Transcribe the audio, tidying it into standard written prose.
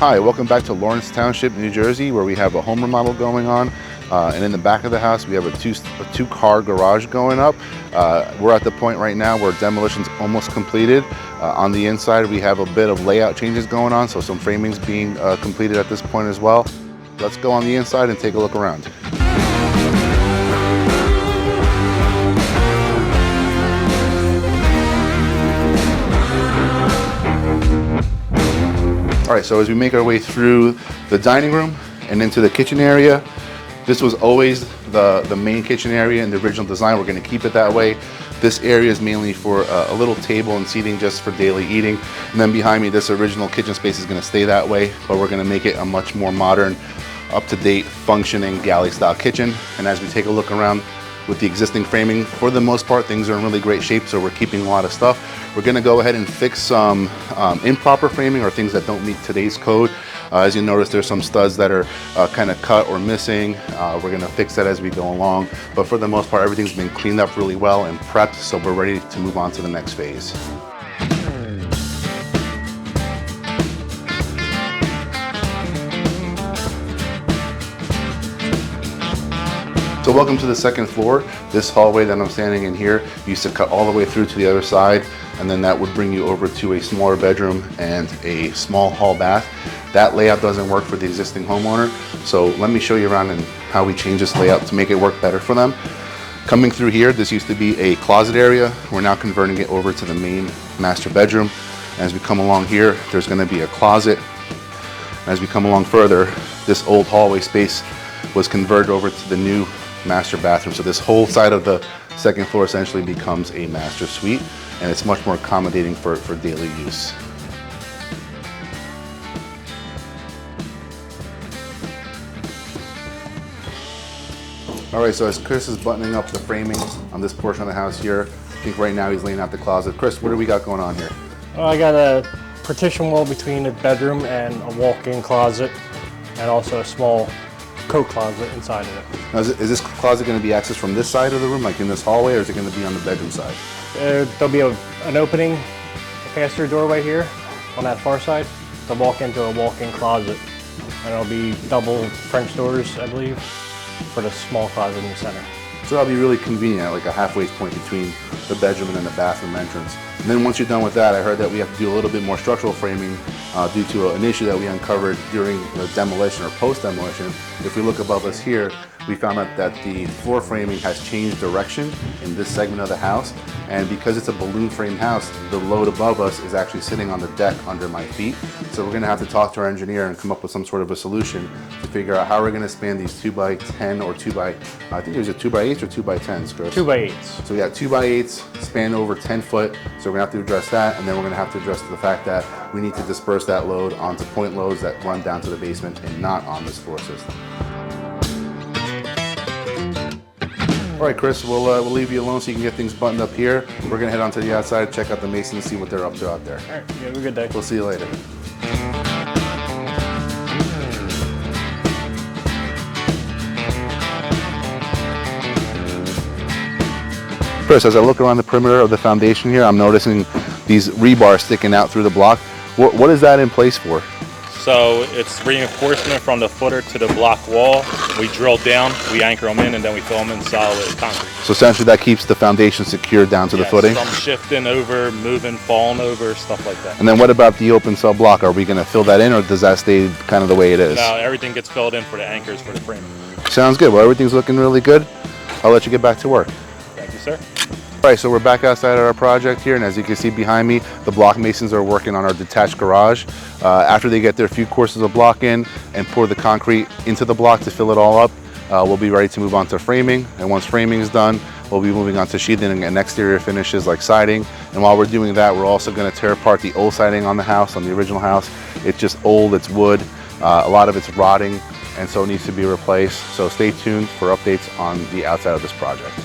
Hi, welcome back to Lawrence Township, New Jersey, where we have a home remodel going on. And in the back of the house, we have a two-car garage going up. We're at the point right now where demolition's almost completed. On the inside, we have a bit of layout changes going on, so some framing's being completed at this point as well. Let's go on the inside and take a look around. All right, so as we make our way through the dining room and into the kitchen area, this was always the main kitchen area in the original design. We're gonna keep it that way. This area is mainly for a little table and seating just for daily eating. And then behind me, this original kitchen space is gonna stay that way, but we're gonna make it a much more modern, up-to-date, functioning galley-style kitchen. And as we take a look around with the existing framing, for the most part, things are in really great shape, so we're keeping a lot of stuff. We're gonna go ahead and fix some improper framing or things that don't meet today's code. As you notice, there's some studs that are kind of cut or missing. We're gonna fix that as we go along. But for the most part, everything's been cleaned up really well and prepped, so we're ready to move on to the next phase. So welcome to the second floor. This hallway that I'm standing in here used to cut all the way through to the other side, and then that would bring you over to a smaller bedroom and a small hall bath. That layout doesn't work for the existing homeowner, so let me show you around and how we change this layout to make it work better for them. Coming through here, this used to be a closet area. We're now converting it over to the main master bedroom. As we come along here, there's gonna be a closet. As we come along further, this old hallway space was converted over to the new master bathroom. So this whole side of the second floor essentially becomes a master suite, and it's much more accommodating for daily use. All right, so as Chris is buttoning up the framing on this portion of the house here, I think right now he's laying out the closet. Chris, what do we got going on here? I got a partition wall between the bedroom and a walk-in closet, and also a small coat closet inside of it. Now, is this closet going to be accessed from this side of the room, like in this hallway, or is it going to be on the bedroom side? There'll be an opening, a pass-through doorway here on that far side to walk into a walk-in closet. And it'll be double French doors, I believe, for the small closet in the center. So that'll be really convenient, like a halfway point between the bedroom and then the bathroom entrance. And then once you're done with that, I heard that we have to do a little bit more structural framing due to an issue that we uncovered during the demolition or post-demolition. If we look above us here, we found out that the floor framing has changed direction in this segment of the house. And because it's a balloon frame house, the load above us is actually sitting on the deck under my feet. So we're gonna have to talk to our engineer and come up with some sort of a solution to figure out how we're gonna span these 2x10 or I think it was a 2x8s or 2x10s, Chris? 2x8s. So we got 2x8s span over 10 foot. So we're gonna have to address that, and then we're gonna have to address the fact that we need to disperse that load onto point loads that run down to the basement and not on this floor system. All right, Chris, we'll leave you alone so you can get things buttoned up here. We're gonna head on to the outside, check out the masons, see what they're up to out there. All right, you have a good day. We'll see you later. Chris, as I look around the perimeter of the foundation here, I'm noticing these rebar sticking out through the block. What is that in place for? So it's reinforcement from the footer to the block wall. We drill down, we anchor them in, and then we fill them in solid concrete. So essentially that keeps the foundation secured down to the footing? From shifting over, moving, falling over, stuff like that. And then what about the open cell block? Are we going to fill that in, or does that stay kind of the way it is? No, everything gets filled in for the anchors for the framing. Sounds good. Well, everything's looking really good. I'll let you get back to work. Thank you, sir. All right, so we're back outside of our project here, and as you can see behind me, the block masons are working on our detached garage. After they get their few courses of block in and pour the concrete into the block to fill it all up, we'll be ready to move on to framing. And once framing is done, we'll be moving on to sheathing and exterior finishes like siding. And while we're doing that, we're also going to tear apart the old siding on the house, on the original house. It's just old, it's wood, a lot of it's rotting, and so it needs to be replaced. So stay tuned for updates on the outside of this project.